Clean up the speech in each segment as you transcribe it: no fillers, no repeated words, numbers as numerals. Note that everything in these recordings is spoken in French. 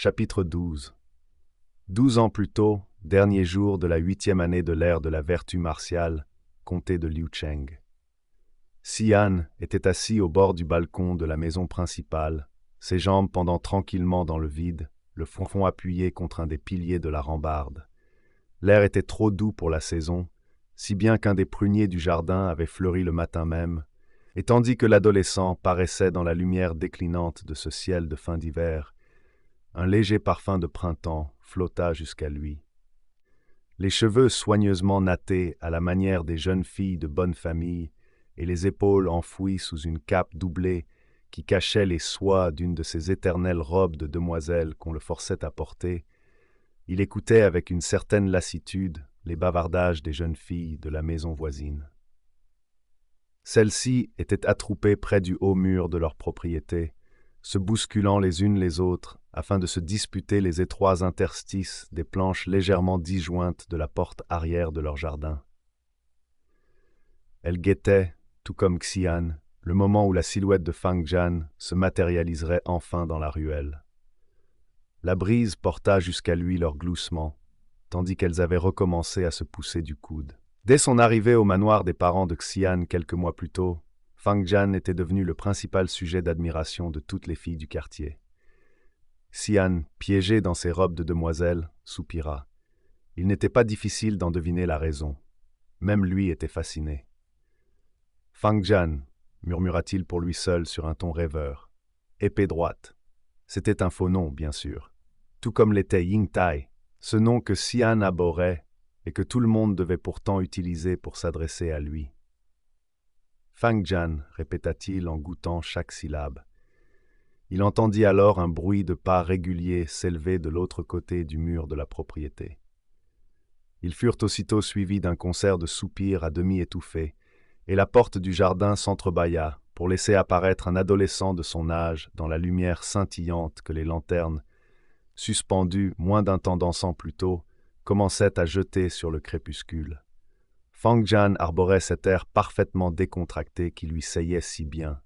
Chapitre 12. 12 ans plus tôt, dernier jour de la 8e année de l'ère de la vertu martiale, comté de Liucheng. Xian était assis au bord du balcon de la maison principale, ses jambes pendant tranquillement dans le vide, le front appuyé contre un des piliers de la rambarde. L'air était trop doux pour la saison, si bien qu'un des pruniers du jardin avait fleuri le matin même, et tandis que l'adolescent paraissait dans la lumière déclinante de ce ciel de fin d'hiver, un léger parfum de printemps flotta jusqu'à lui. Les cheveux soigneusement nattés à la manière des jeunes filles de bonne famille et les épaules enfouies sous une cape doublée qui cachait les soies d'une de ces éternelles robes de demoiselle qu'on le forçait à porter, il écoutait avec une certaine lassitude les bavardages des jeunes filles de la maison voisine. Celles-ci étaient attroupées près du haut mur de leur propriété, se bousculant les unes les autres afin de se disputer les étroits interstices des planches légèrement disjointes de la porte arrière de leur jardin. Elles guettaient, tout comme Xian, le moment où la silhouette de Fang Jian se matérialiserait enfin dans la ruelle. La brise porta jusqu'à lui leur gloussement, tandis qu'elles avaient recommencé à se pousser du coude. Dès son arrivée au manoir des parents de Xian quelques mois plus tôt, Fang Jian était devenu le principal sujet d'admiration de toutes les filles du quartier. Xian, piégé dans ses robes de demoiselle, soupira. Il n'était pas difficile d'en deviner la raison. Même lui était fasciné. « Fang Jian » murmura-t-il pour lui seul sur un ton rêveur. « Épée droite. » C'était un faux nom, bien sûr. Tout comme l'était Ying Tai, ce nom que Xian abhorrait et que tout le monde devait pourtant utiliser pour s'adresser à lui. « Fang Jian » répéta-t-il en goûtant chaque syllabe. Il entendit alors un bruit de pas réguliers s'élever de l'autre côté du mur de la propriété. Ils furent aussitôt suivis d'un concert de soupirs à demi étouffés, et la porte du jardin s'entrebâilla pour laisser apparaître un adolescent de son âge dans la lumière scintillante que les lanternes, suspendues moins d'un temps d'encens plus tôt, commençaient à jeter sur le crépuscule. Fang Jian arborait cet air parfaitement décontracté qui lui seyait si bien.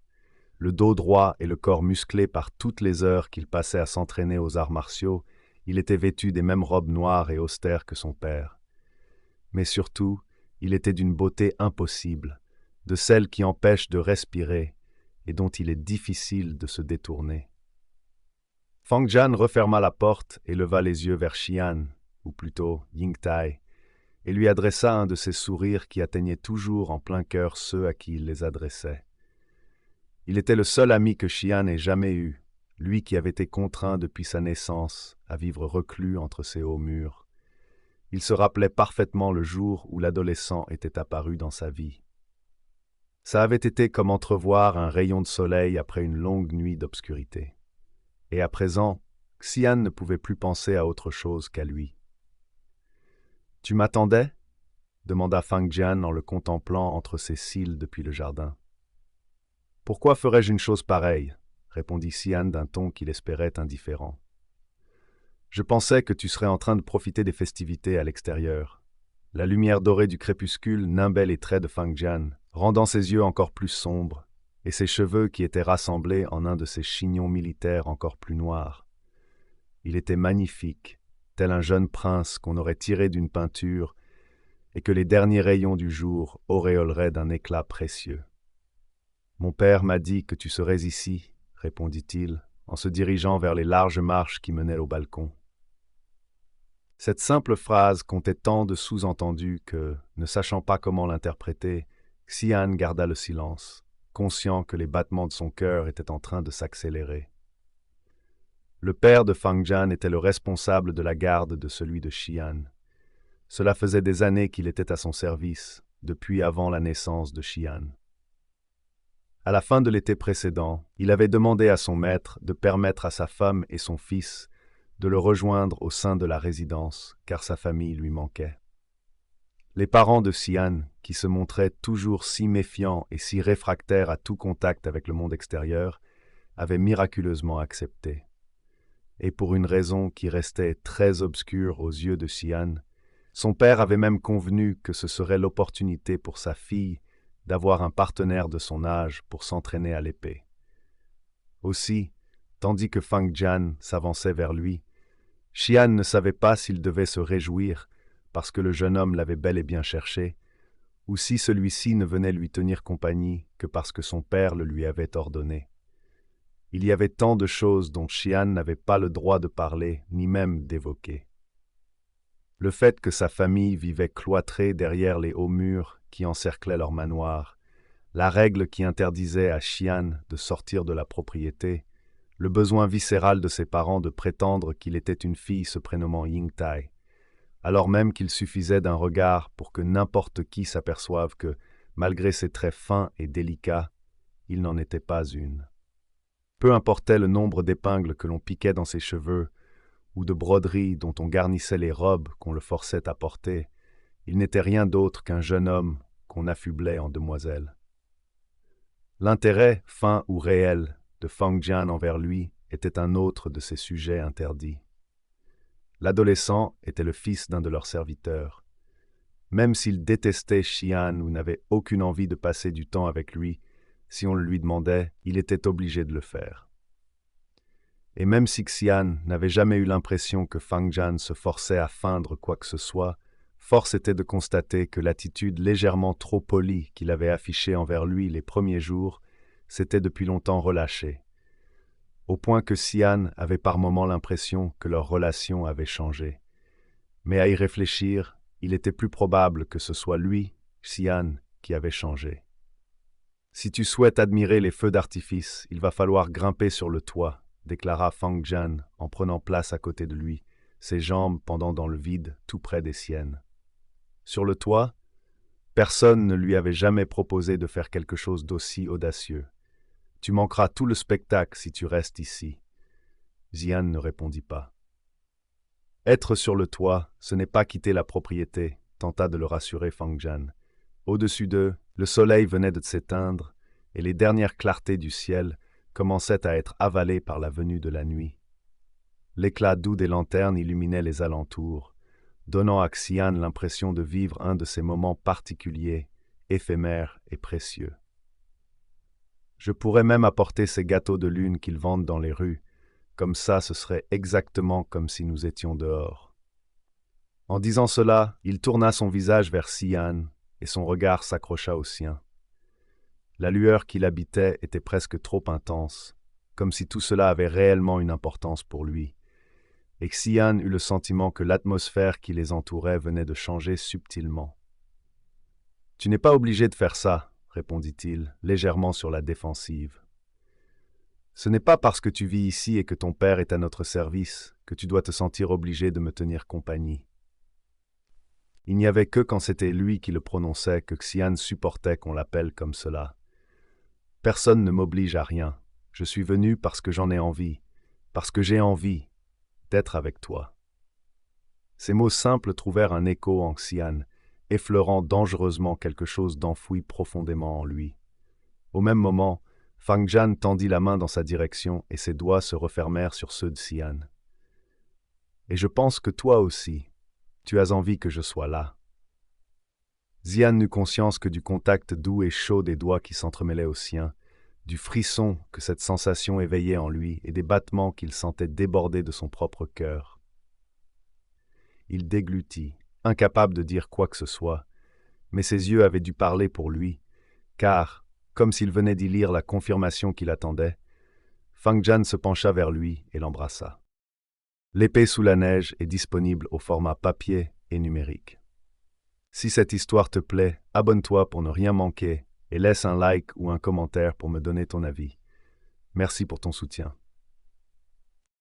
Le dos droit et le corps musclé par toutes les heures qu'il passait à s'entraîner aux arts martiaux, il était vêtu des mêmes robes noires et austères que son père. Mais surtout, il était d'une beauté impossible, de celle qui empêche de respirer et dont il est difficile de se détourner. Fang Jian referma la porte et leva les yeux vers Xian, ou plutôt Ying Tai, et lui adressa un de ces sourires qui atteignaient toujours en plein cœur ceux à qui il les adressait. Il était le seul ami que Xian ait jamais eu, lui qui avait été contraint depuis sa naissance à vivre reclus entre ces hauts murs. Il se rappelait parfaitement le jour où l'adolescent était apparu dans sa vie. Ça avait été comme entrevoir un rayon de soleil après une longue nuit d'obscurité. Et à présent, Xian ne pouvait plus penser à autre chose qu'à lui. « Tu m'attendais » demanda Fang Jian en le contemplant entre ses cils depuis le jardin. « Pourquoi ferais-je une chose pareille » répondit Xian d'un ton qu'il espérait indifférent. « Je pensais que tu serais en train de profiter des festivités à l'extérieur. » La lumière dorée du crépuscule nimbait les traits de Fang Jian, rendant ses yeux encore plus sombres, et ses cheveux qui étaient rassemblés en un de ces chignons militaires encore plus noirs. Il était magnifique, tel un jeune prince qu'on aurait tiré d'une peinture et que les derniers rayons du jour auréoleraient d'un éclat précieux. « Mon père m'a dit que tu serais ici, » répondit-il, en se dirigeant vers les larges marches qui menaient au balcon. Cette simple phrase comptait tant de sous-entendus que, ne sachant pas comment l'interpréter, Xian garda le silence, conscient que les battements de son cœur étaient en train de s'accélérer. Le père de Fang Jian était le responsable de la garde de celui de Xian. Cela faisait des années qu'il était à son service, depuis avant la naissance de Xian. À la fin de l'été précédent, il avait demandé à son maître de permettre à sa femme et son fils de le rejoindre au sein de la résidence, car sa famille lui manquait. Les parents de Xian, qui se montraient toujours si méfiants et si réfractaires à tout contact avec le monde extérieur, avaient miraculeusement accepté. Et pour une raison qui restait très obscure aux yeux de Xian, son père avait même convenu que ce serait l'opportunité pour sa fille d'avoir un partenaire de son âge pour s'entraîner à l'épée. Aussi, tandis que Fang Jian s'avançait vers lui, Xian ne savait pas s'il devait se réjouir, parce que le jeune homme l'avait bel et bien cherché, ou si celui-ci ne venait lui tenir compagnie que parce que son père le lui avait ordonné. Il y avait tant de choses dont Xian n'avait pas le droit de parler, ni même d'évoquer. Le fait que sa famille vivait cloîtrée derrière les hauts murs qui encerclaient leur manoir, la règle qui interdisait à Xian de sortir de la propriété, le besoin viscéral de ses parents de prétendre qu'il était une fille se prénommant Yingtai, alors même qu'il suffisait d'un regard pour que n'importe qui s'aperçoive que, malgré ses traits fins et délicats, il n'en était pas une. Peu importait le nombre d'épingles que l'on piquait dans ses cheveux, ou de broderies dont on garnissait les robes qu'on le forçait à porter, il n'était rien d'autre qu'un jeune homme qu'on affublait en demoiselle. L'intérêt, fin ou réel, de Fang Jian envers lui était un autre de ses sujets interdits. L'adolescent était le fils d'un de leurs serviteurs. Même s'il détestait Xian ou n'avait aucune envie de passer du temps avec lui, si on le lui demandait, il était obligé de le faire. Et même si Xian n'avait jamais eu l'impression que Fang Jian se forçait à feindre quoi que ce soit, force était de constater que l'attitude légèrement trop polie qu'il avait affichée envers lui les premiers jours s'était depuis longtemps relâchée, au point que Xian avait par moments l'impression que leur relation avait changé. Mais à y réfléchir, il était plus probable que ce soit lui, Xian, qui avait changé. Si tu souhaites admirer les feux d'artifice, il va falloir grimper sur le toit, déclara Fang Jian en prenant place à côté de lui, ses jambes pendant dans le vide tout près des siennes. Sur le toit, personne ne lui avait jamais proposé de faire quelque chose d'aussi audacieux. Tu manqueras tout le spectacle si tu restes ici. Xian ne répondit pas. Être sur le toit, ce n'est pas quitter la propriété, tenta de le rassurer Fang Jian. Au-dessus d'eux, le soleil venait de s'éteindre et les dernières clartés du ciel commençaient à être avalées par la venue de la nuit. L'éclat doux des lanternes illuminait les alentours, donnant à Xian l'impression de vivre un de ces moments particuliers, éphémères et précieux. Je pourrais même apporter ces gâteaux de lune qu'ils vendent dans les rues, comme ça ce serait exactement comme si nous étions dehors. En disant cela, il tourna son visage vers Xian et son regard s'accrocha au sien. La lueur qui l'habitait était presque trop intense, comme si tout cela avait réellement une importance pour lui, et Xian eut le sentiment que l'atmosphère qui les entourait venait de changer subtilement. « Tu n'es pas obligé de faire ça, » répondit-il, légèrement sur la défensive. « Ce n'est pas parce que tu vis ici et que ton père est à notre service que tu dois te sentir obligé de me tenir compagnie. » Il n'y avait que quand c'était lui qui le prononçait que Xian supportait qu'on l'appelle comme cela. « Personne ne m'oblige à rien. Je suis venu parce que j'en ai envie, parce que j'ai envie d'être avec toi. » Ces mots simples trouvèrent un écho en Xian, effleurant dangereusement quelque chose d'enfoui profondément en lui. Au même moment, Fang Jian tendit la main dans sa direction et ses doigts se refermèrent sur ceux de Xian. « Et je pense que toi aussi, tu as envie que je sois là. » Xian n'eut conscience que du contact doux et chaud des doigts qui s'entremêlaient aux siens, du frisson que cette sensation éveillait en lui et des battements qu'il sentait déborder de son propre cœur. Il déglutit, incapable de dire quoi que ce soit, mais ses yeux avaient dû parler pour lui, car, comme s'il venait d'y lire la confirmation qu'il attendait, Fang Jian se pencha vers lui et l'embrassa. L'épée sous la neige est disponible au format papier et numérique. Si cette histoire te plaît, abonne-toi pour ne rien manquer et laisse un like ou un commentaire pour me donner ton avis. Merci pour ton soutien.